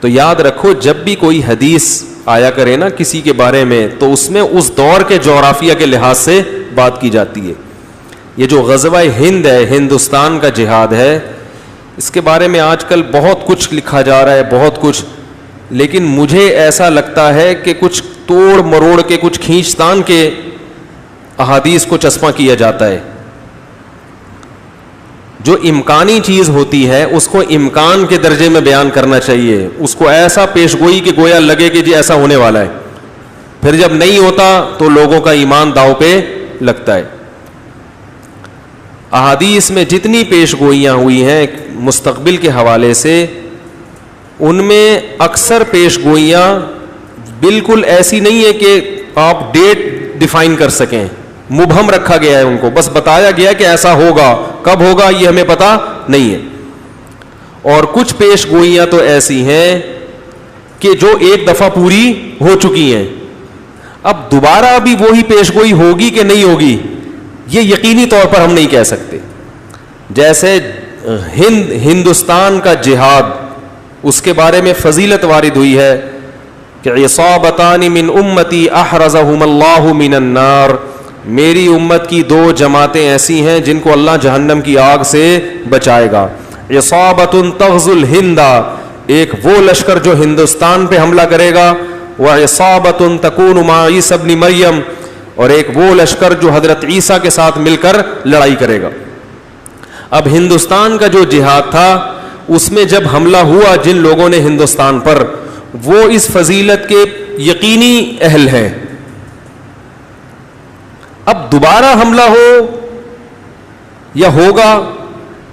تو یاد رکھو جب بھی کوئی حدیث آیا کرے نا کسی کے بارے میں تو اس میں اس دور کے جغرافیہ کے لحاظ سے بات کی جاتی ہے. یہ جو غزوہ ہند ہے, ہندوستان کا جہاد ہے, اس کے بارے میں آج کل بہت کچھ لکھا جا رہا ہے, بہت کچھ, لیکن مجھے ایسا لگتا ہے کہ کچھ توڑ مروڑ کے, کچھ کھینچتان کے احادیث کو چسپاں کیا جاتا ہے. جو امکانی چیز ہوتی ہے اس کو امکان کے درجے میں بیان کرنا چاہیے, اس کو ایسا پیش گوئی کہ گویا لگے کہ جی ایسا ہونے والا ہے, پھر جب نہیں ہوتا تو لوگوں کا ایمان داؤ پہ لگتا ہے. احادیث میں جتنی پیش گوئیاں ہوئی ہیں مستقبل کے حوالے سے, ان میں اکثر پیش گوئیاں بالکل ایسی نہیں ہے کہ آپ ڈیٹ ڈیفائن کر سکیں, مبہم رکھا گیا ہے ان کو, بس بتایا گیا کہ ایسا ہوگا, کب ہوگا یہ ہمیں پتہ نہیں ہے. اور کچھ پیش گوئیاں تو ایسی ہیں کہ جو ایک دفعہ پوری ہو چکی ہیں, اب دوبارہ بھی وہی پیش گوئی ہوگی کہ نہیں ہوگی یہ یقینی طور پر ہم نہیں کہہ سکتے. جیسے ہندوستان کا جہاد, اس کے بارے میں فضیلت وارد ہوئی ہے کہ عصابتان من امتی احرزہم اللہ من النار, میری امت کی 2 جماعتیں ایسی ہیں جن کو اللہ جہنم کی آگ سے بچائے گا. عصابۃ تغزو الہند, ایک وہ لشکر جو ہندوستان پہ حملہ کرے گا, وعصابۃ تکون مع عیسی ابن مریم, اور ایک وہ لشکر جو حضرت عیسیٰ کے ساتھ مل کر لڑائی کرے گا. اب ہندوستان کا جو جہاد تھا اس میں جب حملہ ہوا جن لوگوں نے ہندوستان پر, وہ اس فضیلت کے یقینی اہل ہیں. اب دوبارہ حملہ ہو یا ہوگا,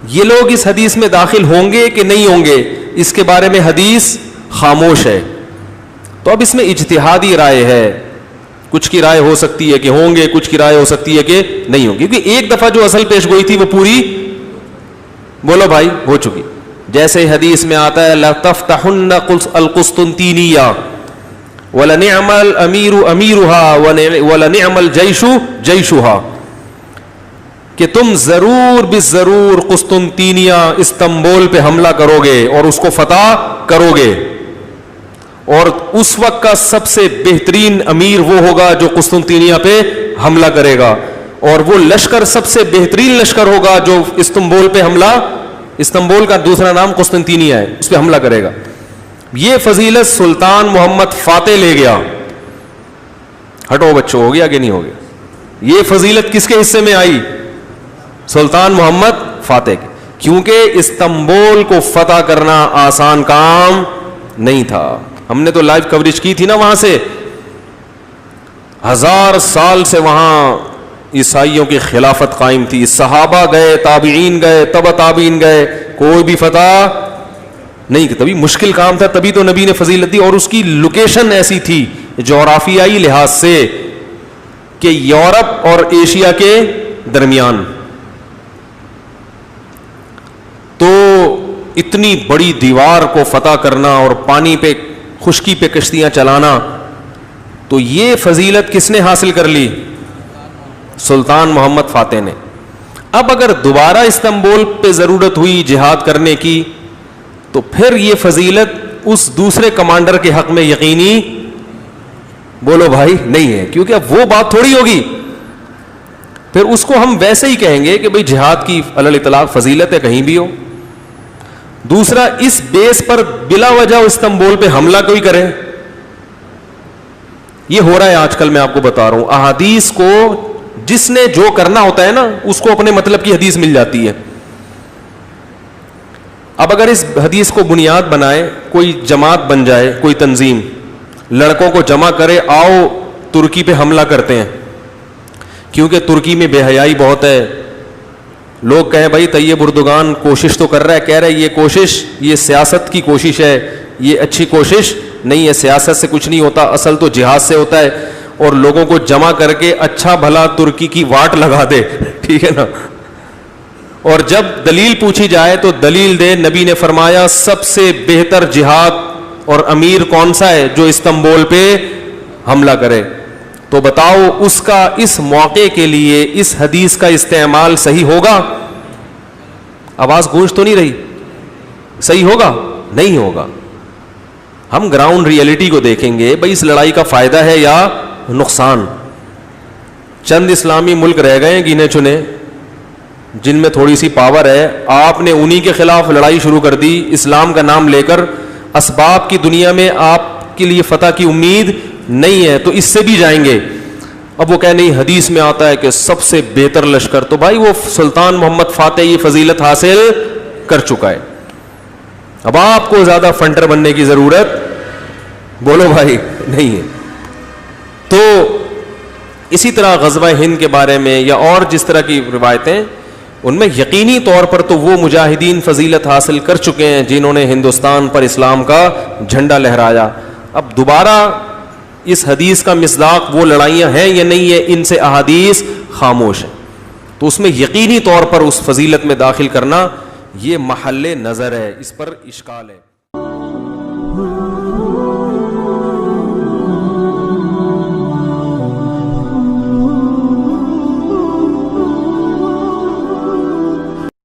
یہ لوگ اس حدیث میں داخل ہوں گے کہ نہیں ہوں گے, اس کے بارے میں حدیث خاموش ہے. تو اب اس میں اجتہادی رائے ہے, کچھ کی رائے ہو سکتی ہے کہ ہوں گے, کچھ کی رائے ہو سکتی ہے کہ نہیں ہوں گی, کیونکہ ایک دفعہ جو اصل پیش گوئی تھی وہ پوری, بولو بھائی, ہو چکی. جیسے حدیث میں آتا ہے لَتَفْتَحُنَّ الْقُسْطُنْطِينِيَّةَ وَلَنِعْمَ الْأَمِيرُ أَمِيرُهَا وَلَنِعْمَ الْجَيْشُ جَيْشُهَا, کہ تم ضرور بالضرور قسطنطینیہ استنبول پہ حملہ کرو گے اور اس کو فتح کرو گے, اور اس وقت کا سب سے بہترین امیر وہ ہوگا جو قسطنطینیہ پہ حملہ کرے گا, اور وہ لشکر سب سے بہترین لشکر ہوگا جو استنبول پہ حملہ, استنبول کا دوسرا نام قسطنطینیہ ہے, اس پہ حملہ کرے گا. یہ فضیلت سلطان محمد فاتح لے گیا. ہٹو بچوں, ہو گیا کہ نہیں ہو گیا؟ یہ فضیلت کس کے حصے میں آئی؟ سلطان محمد فاتح کے, کیونکہ استنبول کو فتح کرنا آسان کام نہیں تھا. ہم نے تو لائیو کوریج کی تھی نا وہاں سے, 1000 سال سے وہاں عیسائیوں کی خلافت قائم تھی, صحابہ گئے, تابعین گئے, تبع تابعین گئے, کوئی بھی فتح نہیں, تبھی مشکل کام تھا, تبھی تو نبی نے فضیلت دی. اور اس کی لوکیشن ایسی تھی جغرافیائی لحاظ سے کہ یورپ اور ایشیا کے درمیان, تو اتنی بڑی دیوار کو فتح کرنا اور پانی پہ, خشکی پہ کشتیاں چلانا, تو یہ فضیلت کس نے حاصل کر لی؟ سلطان محمد فاتح نے. اب اگر دوبارہ استنبول پہ ضرورت ہوئی جہاد کرنے کی تو پھر یہ فضیلت اس دوسرے کمانڈر کے حق میں یقینی, بولو بھائی, نہیں ہے, کیونکہ اب وہ بات تھوڑی ہوگی. پھر اس کو ہم ویسے ہی کہیں گے کہ بھئی جہاد کی علی الاطلاق فضیلت ہے کہیں بھی ہو. دوسرا, اس بیس پر بلا وجہ استنبول پہ حملہ کوئی کرے, یہ ہو رہا ہے آج کل. میں آپ کو بتا رہا ہوں, احادیث کو جس نے جو کرنا ہوتا ہے نا اس کو اپنے مطلب کی حدیث مل جاتی ہے. اب اگر اس حدیث کو بنیاد بنائے, کوئی جماعت بن جائے, کوئی تنظیم لڑکوں کو جمع کرے, آؤ ترکی پہ حملہ کرتے ہیں, کیونکہ ترکی میں بے حیائی بہت ہے. لوگ کہیں بھائی طیب اردوغان کوشش تو کر رہا ہے, کہہ رہے یہ کوشش یہ سیاست کی کوشش ہے, یہ اچھی کوشش نہیں ہے, سیاست سے کچھ نہیں ہوتا, اصل تو جہاد سے ہوتا ہے. اور لوگوں کو جمع کر کے اچھا بھلا ترکی کی واٹ لگا دے, ٹھیک ہے نا, اور جب دلیل پوچھی جائے تو دلیل دے. نبی نے فرمایا سب سے بہتر جہاد اور امیر کون سا ہے؟ جو استنبول پہ حملہ کرے. تو بتاؤ اس کا اس موقع کے لیے اس حدیث کا استعمال صحیح ہوگا؟ آواز گونج تو نہیں رہی؟ صحیح ہوگا؟ نہیں ہوگا. ہم گراؤنڈ ریئلٹی کو دیکھیں گے, بھائی اس لڑائی کا فائدہ ہے یا نقصان. چند اسلامی ملک رہ گئے ہیں گنے چنے جن میں تھوڑی سی پاور ہے, آپ نے انہی کے خلاف لڑائی شروع کر دی اسلام کا نام لے کر, اسباب کی دنیا میں آپ کے لیے فتح کی امید نہیں ہے, تو اس سے بھی جائیں گے. اب وہ کہہ نہیں حدیث میں آتا ہے کہ سب سے بہتر لشکر, تو بھائی وہ سلطان محمد فاتح یہ فضیلت حاصل کر چکا ہے, اب آپ کو زیادہ فنٹر بننے کی ضرورت بولو بھائی نہیں ہے. تو اسی طرح غزوہ ہند کے بارے میں یا اور جس طرح کی روایتیں, ان میں یقینی طور پر تو وہ مجاہدین فضیلت حاصل کر چکے ہیں جنہوں نے ہندوستان پر اسلام کا جھنڈا لہرایا. اب دوبارہ اس حدیث کا مصداق وہ لڑائیاں ہیں یا نہیں ہے, ان سے احادیث خاموش ہیں, تو اس میں یقینی طور پر اس فضیلت میں داخل کرنا یہ محل نظر ہے, اس پر اشکال ہے.